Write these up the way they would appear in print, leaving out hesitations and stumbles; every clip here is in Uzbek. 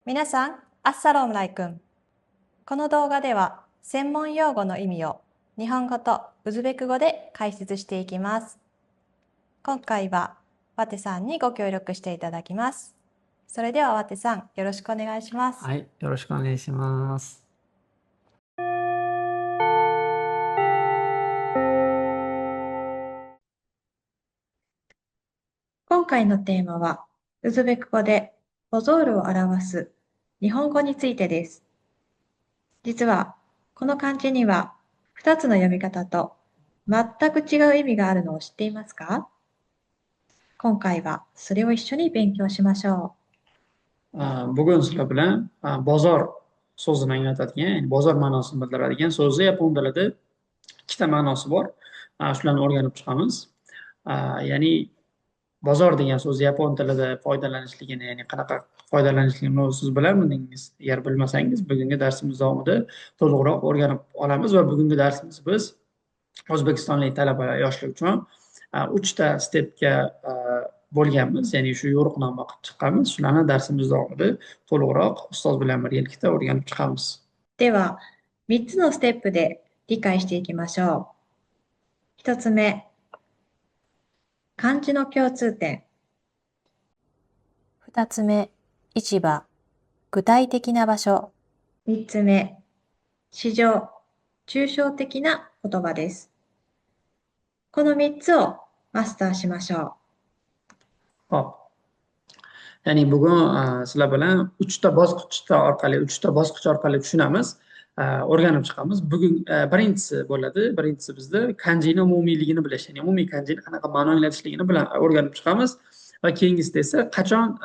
皆さん、アッサロームライクン。この動画では、専門用語の意味を日本語とウズベク語で解説していきます。今回は、ワテさんにご協力していただきます。それではワテさん、よろしくお願いします。はい、よろしくお願いします。今回のテーマは、ウズベク語でボゾールを表す日本語についてです。実は、この漢字には2つの読み方と全く違う意味があるのを知っていますか？今回はそれを一緒に勉強しましょBugun sizlar bilan bozor so'zini anglatadigan, ya'ni bozor ma'nosini bildiradigan so'zni yapon tilida ikkita ma'nosi bor. Shularni o'rganib chiqamiz. Ya'ni bozor degan so'z yapon tilida foydalanishligini, ya'ni qanaqa foydalanishligini siz bilarmidingiz? Agar bilmasangiz, bugungi darsimiz davomida to'liqroq o'rganib olamiz va bugungi darsimiz biz o'zbekistonlik talaba yoshlar uchun uchta stepga bo'lganmiz, ya'ni shu yo'riqnoma qilib chiqqanmiz. Shularni darsimiz davomida to'liqroq ustoz bilan birgalikda o'rganib chiqamiz. う。では、3つのステップで理解していきましょう。1つ目、漢字の共通点。2つ目、市場、具体的な場所。3つ目、市場、抽象的な言葉です。この3つをマスターしましょ Hop. Ya'ni bugun sizlar bilan uchta bosqich orqali tushunamiz, o'rganib chiqamiz. Bugun birinchisi bizda kanjini umumiyligini bilish, ya'ni umumiy kanjini qanaqa ma'no anglatishligini bilan o'rganib chiqamiz va keyingisida esa qachon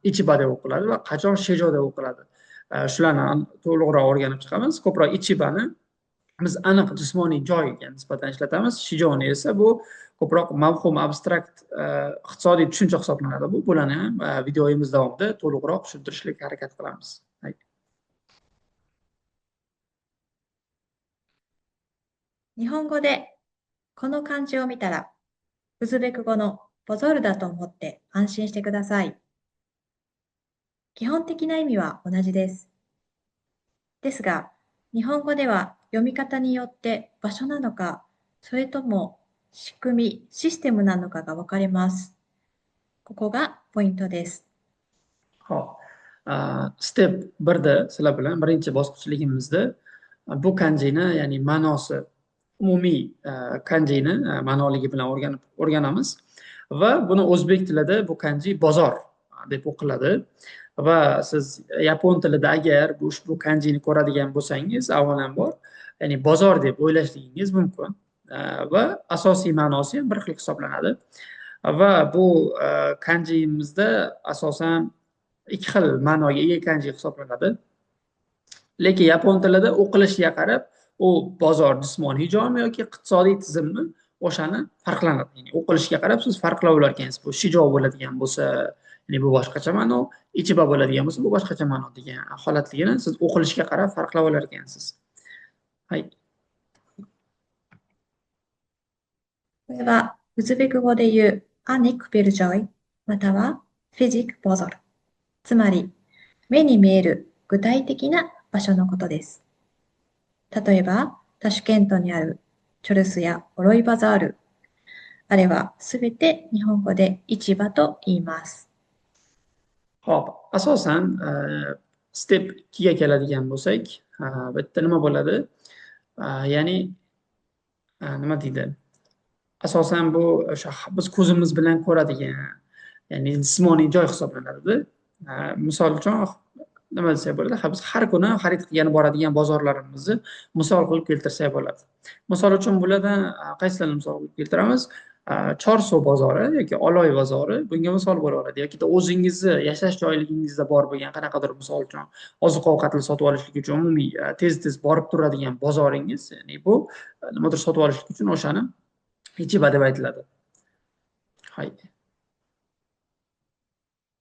ichiba deb o'qiladi va qachon shejo deb o'qiladi. Shularni to'liqroq o'rganib chiqamiz. Ko'proq ichibani biz aniq jismoniy joyga nisbatan ishlatamiz. Shijoni esa bu ko'proq mavhum, abstrakt iqtisodiy tushuncha hisoblanadi. Bularni ham videomiz davomida to'liqroq tushuntirishga harakat qilamiz. う。日本語でこの漢字を見たら、ウズベク語のボゾルだと思って安心してください。基本的な意味は同じです。ですが、日本語では読み方によって場所なのか、それとも仕組み、システムなのかが分かれます。ここがポイントです。Hop. Step 1da sizlar bilan birinchi bosqichligimizda bu kanjini, ya'ni ma'nosi, umumiy kanjini ma'noligi bilan o'rganamiz va buni o'zbek tilida bu kanji bozor deb o'qiladi va siz yapon tilida agar ushbu kanjini ko'radigan bo'lsangiz, avvalambor, ya'ni bozor deb o'ylashligingiz mumkin va asosiy ma'nosi ham bir xil hisoblanadi va bu kanjimizda asosan ikki xil ma'noga ega kanji hisoblanadi. Lekin yapon tilida o'qilishiga qarab u bozor jismoniy joymi yoki iqtisodiy tizimmi, o'shani farqlanadi. Ya'ni o'qilishiga qarab siz farqlab olar ekansiz. Bu shijo bo'ladigan bo'lsa, ya'ni bu boshqacha ma'no, ichiba bo'ladigan bo'lsa, bu boshqacha ma'no degan holatligini siz o'qilishiga qarab farqlab olar ekansiz. Hay. これは、ウズベク語で言うアニクベルジョイ、またはフィジックボゾル。つまり、目に見える具体的な場所のことです。例えば、タシュケントにあるチョルスやオロイバザール。あれはすべて日本語で市場と言います。Hop, asosan step 2ga keladigan bo'lsak, bitta nima bo'ladi? Ya'ni nima deydi? Asosan bu o'sha biz ko'zimiz bilan ko'radigan, ya'ni jismoniy joy hisoblanadi. Misol uchun nima desak bo'ladi? Biz har kuni xarid qilgani boradigan bozorlarimizni misol qilib keltirsak bo'ladi. Misol uchun bulardan qaysilarini misol qilib keltiramiz? Chorsu bozori yoki Oloy bozori bunga misol bo'laveradi. Yoki o'zingizni yashash joyligingizda bor bo'lgan qanaqadir, misol uchun oziq-ovqatni sotib olishlik uchun umumiy tez-tez borib turadigan bozoringiz, ya'ni bu nimadir sotib olishlik uchun o'shani ichiba deb aytiladi. はい。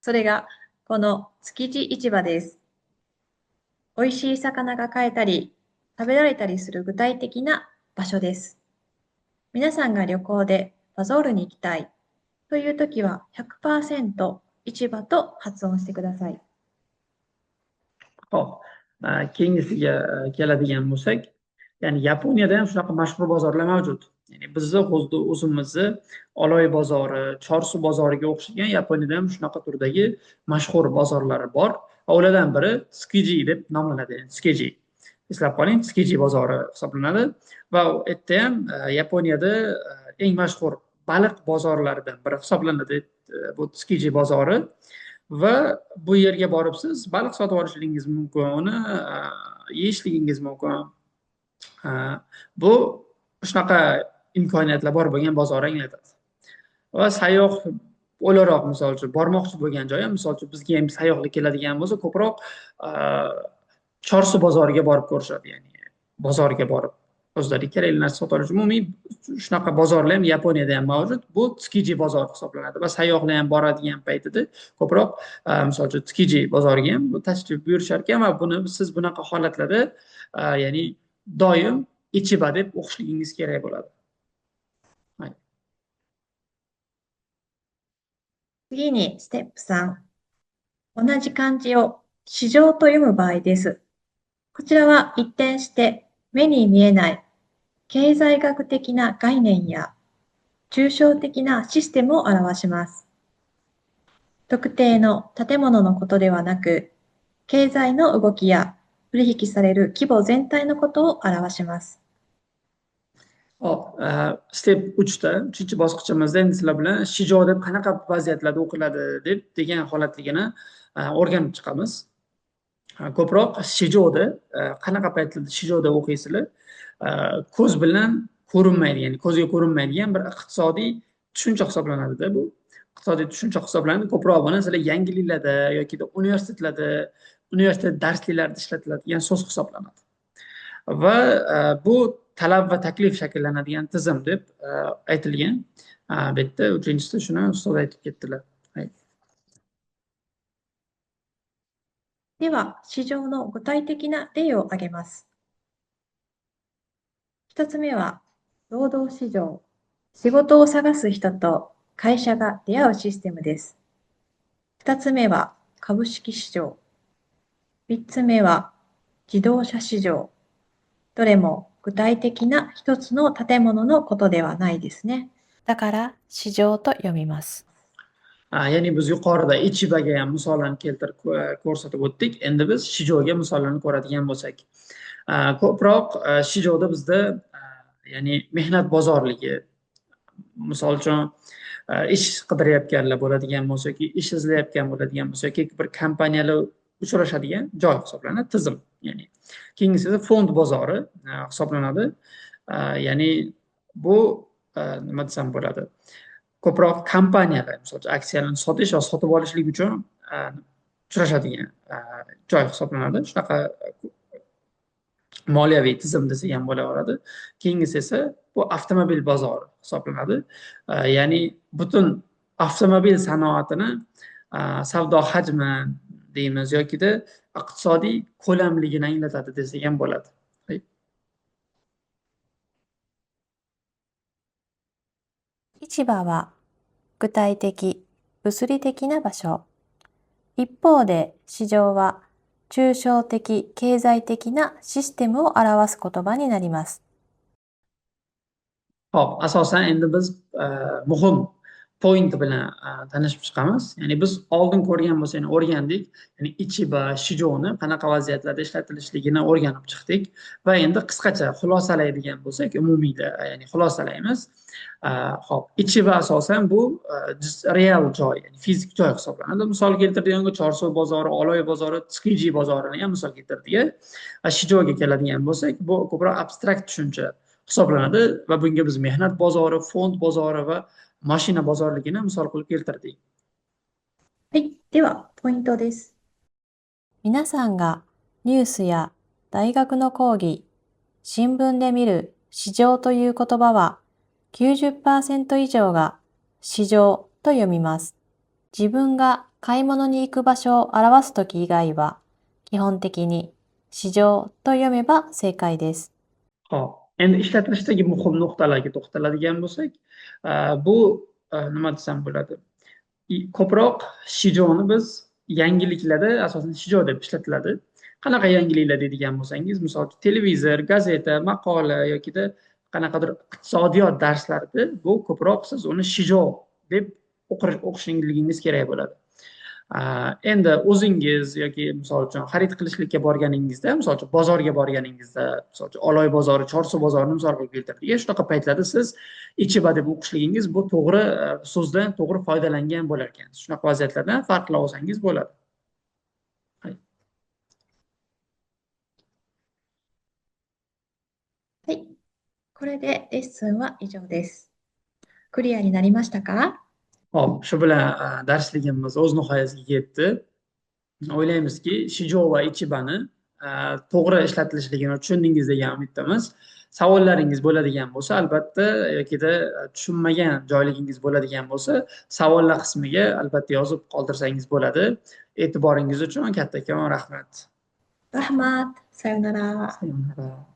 それがこの築地市場です。美味しい魚が買えたり、食べられたりする具体的な場所です。皆さんが旅行でバゾールに行きたいというときは 100% 市場と発音してください。Hop, keyingisiga keladigan bo'lsak, ya'ni Yaponiyada ham shunaqa mashhur bozorlar mavjud. Ya'ni bizni xuddi o'zimizni Oloy bozori, Chorsu bozoriga o'xshagan Yaponiyada ham shunaqa turdagi mashhur bozorlar bor. Va ulardan biri Tsukiji deb nomlanadi. Yani Tsukiji. Eslab qoling, Tsukiji bozori hisoblanadi va u yerda ham Yaponiyada eng mashhur baliq bozorlaridan biri hisoblanadi bu Tsukiji bozori. Va bu yerga borib siz baliq sotib olishingiz mumkin, uni yeyishligingiz mumkin. Bu shunaqa imkoniyatlar bor bo'lgan bozor anglatadi. Va sayyoh o'laroq, misol uchun bormoqchi bo'lgan joyi, misol uchun bizga ham sayyohlik keladigan bo'lsa, ko'proq Chorsu bozoriga borib ko'rishadi, ya'ni bozorga borib o'zlariga kerakli narsa sotib olish. Umumiy shunaqa bozorlar ham Yaponiyada ham mavjud. Bu Tsukiji bozori hisoblanadi va sayyohlar ham boradigan paytida ko'proq misol uchun Tsukiji bozoriga ham tashrif buyurishar ekan va buni siz bunaqa holatlarda ya'ni doim Ichiba deb o'qishligingiz kerak bo'ladi. 次に、ステップ3。同じ漢字を市場と読む場合です。こちらは一転して目に見えない経済学的な概念や抽象的なシステムを表します。特定の建物のことではなく、経済の動きや取引される規模全体のことを表します。Hop, step 3da, 3-chi bosqichimizda endi sizlar bilan shijo deb qanaqa vaziyatlarda o'qiladi degan holatligini o'rganib chiqamiz. Ko'proq shijoda qanaqa paytlarda shijoda o'qiysizlar? Ko'z bilan ko'rinmaydi, ya'ni ko'zga ko'rinmaydigan bir iqtisodiy tushuncha hisoblanadi-da bu. Iqtisodiy tushuncha hisoblanadi. Ko'proq buni sizlar yangiliklarda yoki universitetlarda, universitet darsliklarida ishlatiladigan so'z hisoblanadi. Va bu talab va taklif shakllanadigan tizim deb aytilgan. Bu yerda 3-chisida shuni ustoz aytib ketdilar. では、市場の具体的な例を挙げます。一つ目は、労働市場。仕事を探す人と会社が出会うシステムです。二つ目は、株式市場。三つ目は、自動車市場。どれも具体的な一つの建物のことではないですね。だから、市場と読みます。Ya'ni biz yuqorida Ichibaga ham misollarni keltirib ko'rsatib o'tdik. Endi biz shijoga misollarni ko'radigan bo'lsak, ko'proq shijoda bizda ya'ni mehnat bozorligi, misol uchun ish qidirayotganlar bo'ladigan bo'lsa yoki ish izlayotgan bo'ladigan bo'lsa yoki bir kompaniyalar uchrashadigan joy hisoblanadi, tizim. Ya'ni keyingisi esa fond bozori hisoblanadi. Ya'ni bu nima desam bo'ladi? Ko'proq kompaniyalar, misol uchun aksiyalarni sotish va sotib olishlik uchun uchrashadigan joy hisoblanadi. Shunaqa moliyaviy tizim desak ham bo'laveradi. Keyingisi esa bu avtomobil bozori hisoblanadi. Ya'ni butun avtomobil sanoatini savdo hajmi deymiz yokida iqtisodiy ko'lamligini anglatadi desak ham bo'ladi. 市場は具体的、物理的な場所。一方で市場は抽象的、経済的なシステムを表す言葉になります。Hop, asosan endi biz muhim point bilan tanishib chiqamiz. Ya'ni biz oldin ko'rgan bo'lsak, ya'ni o'rgandik. Ya'ni Ichiba, Shijoni qanaqa vaziyatlarda ishlatilishligini o'rganib chiqdik va endi qisqacha xulosalaydigan bo'lsak, umumiyda, ya'ni xulosalaymiz. Hop, Ichiba asosan bu real joy, ya'ni fizik joy hisoblanadi. Misol keltirdik, Chorsu bozori, Oloy bozori, Tsukiji bozorini ham misol keltirdik. Shijoga keladigan bo'lsak, bu ko'proq abstrakt tushuncha hisoblanadi va bunga biz mehnat bozori, fond bozori va mashina bozorligini misol qilib keltirdik. はい、ではポイントです。皆さんがニュースや大学の講義、新聞で見る市場という言葉は 90% 以上が市場と読みます。自分が買い物に行く場所を表すとき以外は基本的に市場と読めば正解です。 Endi ishlatilishdagi muhim nuqtalarga to'xtaladigan bo'lsak, bu nima desam bo'ladi? Ko'proq shijoni biz yangiliklarda asosan shijo deb ishlatiladi. qanaqa yangiliklar deydigan bo'lsangiz, misol uchun televizor, gazeta, maqola yokida qanaqadir iqtisodiyot darslarida bu ko'proq siz uni shijo deb o'qishligingiz kerak bo'ladi. Endi o'zingiz yoki misol uchun xarid qilishlikka borganingizda, misol uchun bozorga borganingizda, misol uchun Oloy bozori, Chorsu bozorini misol qilib keltirdik. Shunaqa paytlarda siz ichiba deb o'qishligingiz bu to'g'ri so'zdan to'g'ri foydalangan bo'lar ekan. Shunaqa vaziyatlardan farqlab olsangiz bo'ladi. はい。これでレッスンは以上です。クリアになりましたか？ Hop, shu bilan darsligimiz o'z nihoyasiga yetdi. O'ylaymizki, shijo va ichibani to'g'ri ishlatilishligini tushundingiz degan umiddamiz. Savollaringiz bo'ladigan bo'lsa, albatta, yokida tushunmagan joyligingiz bo'ladigan bo'lsa, savollar qismiga albatta yozib qoldirsangiz bo'ladi. E'tiboringiz uchun kattakon rahmat. Rahmat. Sayonara. Sayonara.